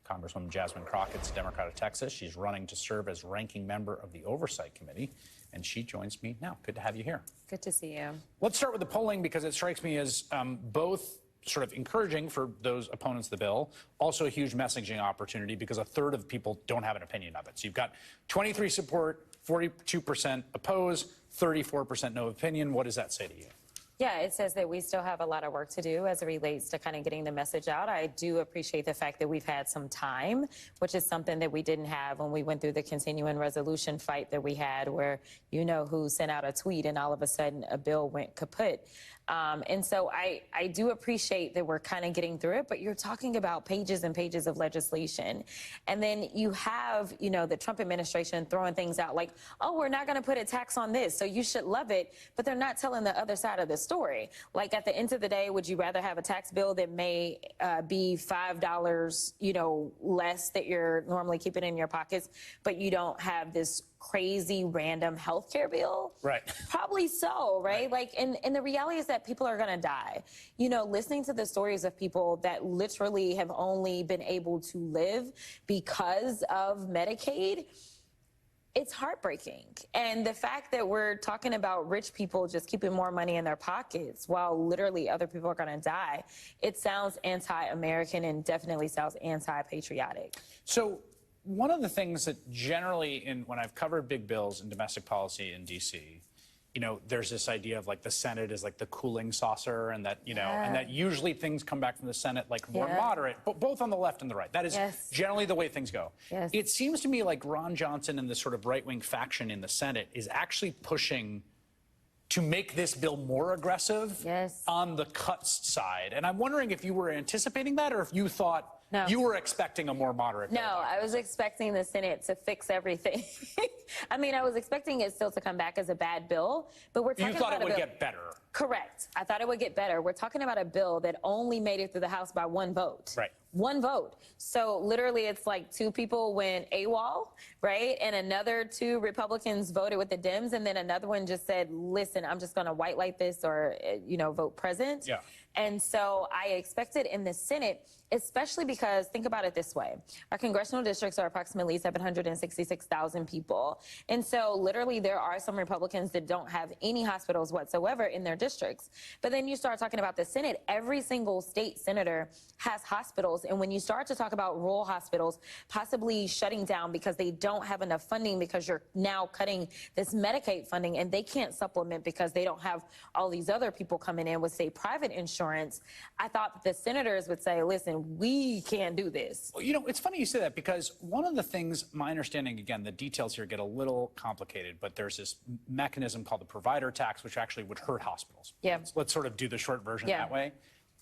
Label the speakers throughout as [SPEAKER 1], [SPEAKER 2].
[SPEAKER 1] Congresswoman Jasmine Crockett's a Democrat of Texas. She's running to serve as ranking member of the Oversight Committee, and she joins me now. Good to have you here.
[SPEAKER 2] Good to see you.
[SPEAKER 1] Let's start with the polling because it strikes me as both sort of encouraging for those opponents of the bill, also a huge messaging opportunity because a third of people don't have an opinion of it. So you've got 23 support, 42% oppose, 34% no opinion. What does that say to you?
[SPEAKER 2] Yeah, it says that we still have a lot of work to do as it relates to kind of getting the message out. I do appreciate the fact that we've had some time, which is something that we didn't have when we went through the continuing resolution fight that we had, where you know who sent out a tweet and all of a sudden a bill went kaput. And so I do appreciate that we're kind of getting through it, but you're talking about pages and pages of legislation. And then you have, you know, the Trump administration throwing things out like, oh, we're not going to put a tax on this, so you should love it. But they're not telling the other side of the story. Like, at the end of the day, would you rather have a tax bill that may be $5, you know, less that you're normally keeping in your pockets, but you don't have this crazy random health care bill?
[SPEAKER 1] Right.
[SPEAKER 2] Probably so, right? Like, and the reality is that people are going to die. You know, listening to the stories of people that literally have only been able to live because of Medicaid, it's heartbreaking. And the fact that we're talking about rich people just keeping more money in their pockets while literally other people are going to die, it sounds anti-American and definitely sounds anti-patriotic.
[SPEAKER 1] So one of the things that generally, when I've covered big bills in domestic policy in D.C., you know, there's this idea of like the Senate is like the cooling saucer, and that, you know, and that usually things come back from the Senate like more moderate, but both on the left and the right. That is generally the way things go. It seems to me like Ron Johnson and the sort of right-wing faction in the Senate is actually pushing to make this bill more aggressive on the cuts side. And I'm wondering if you were anticipating that, or if you thought you were expecting a more moderate bill.
[SPEAKER 2] No, I was expecting the Senate to fix everything. I mean, I was expecting it still to come back as a bad bill, but we're talking about
[SPEAKER 1] You thought it would get better.
[SPEAKER 2] Correct. I thought it would get better. We're talking about a bill that only made it through the House by one vote.
[SPEAKER 1] Right.
[SPEAKER 2] One vote. So literally it's like two people went AWOL, right? And another two Republicans voted with the Dems, and then another one just said, listen, I'm just going to white light this, or, you know, vote present. Yeah. And so I expected in the Senate, especially because, think about it this way. Our congressional districts are approximately 766,000 people. And so literally there are some Republicans that don't have any hospitals whatsoever in their districts. But then you start talking about the Senate, every single state senator has hospitals. And when you start to talk about rural hospitals possibly shutting down because they don't have enough funding, because you're now cutting this Medicaid funding and they can't supplement because they don't have all these other people coming in with, say, private insurance, I thought that the senators would say, listen, we can't do this.
[SPEAKER 1] Well, you know, it's funny you say that, because one of the things, my understanding, again, the details here get a little complicated, but there's this mechanism called the provider tax, which actually would hurt hospitals. Yeah. Let's sort of do the short version that way.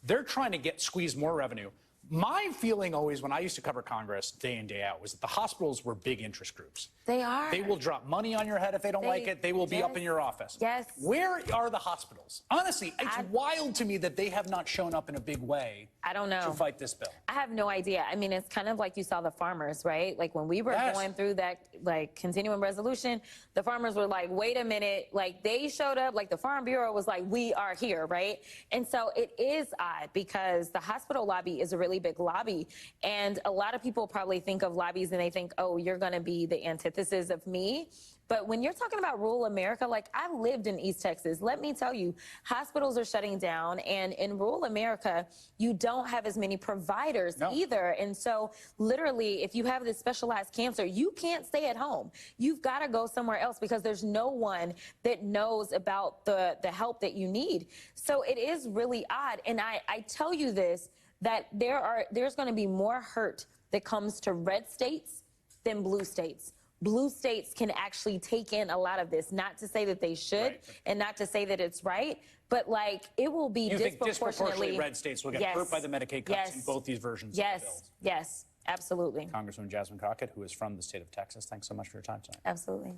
[SPEAKER 1] They're trying to squeeze more revenue. My feeling always, when I used to cover Congress day in, day out, was that the hospitals were big interest groups.
[SPEAKER 2] They are.
[SPEAKER 1] They will drop money on your head if they don't like it. They will be up in your office.
[SPEAKER 2] Yes.
[SPEAKER 1] Where are the hospitals? Honestly, it's wild to me that they have not shown up in a big way.
[SPEAKER 2] I don't know.
[SPEAKER 1] To fight this bill.
[SPEAKER 2] I have no idea. I mean, it's kind of like you saw the farmers, right? Like when we were going through that, like, continuing resolution, the farmers were like, wait a minute. Like, they showed up, like the Farm Bureau was like, we are here, right? And so it is odd because the hospital lobby is a really big lobby. And a lot of people probably think of lobbies and they think, oh, you're going to be the antithesis of me. But when you're talking about rural America, like, I lived in East Texas. Let me tell you, hospitals are shutting down. And in rural America, you don't have as many providers either. And so literally, if you have this specialized cancer, you can't stay at home. You've got to go somewhere else because there's no one that knows about the help that you need. So it is really odd. And I tell you this, that there's going to be more hurt that comes to red states than blue states. Blue states can actually take in a lot of this, not to say that they should and not to say that it's right, but like it will be
[SPEAKER 1] disproportionately red states will get hurt by the Medicaid cuts in both these versions of the bills.
[SPEAKER 2] Yes, absolutely.
[SPEAKER 1] Congresswoman Jasmine Crockett, who is from the state of Texas, thanks so much for your time tonight.
[SPEAKER 2] Absolutely.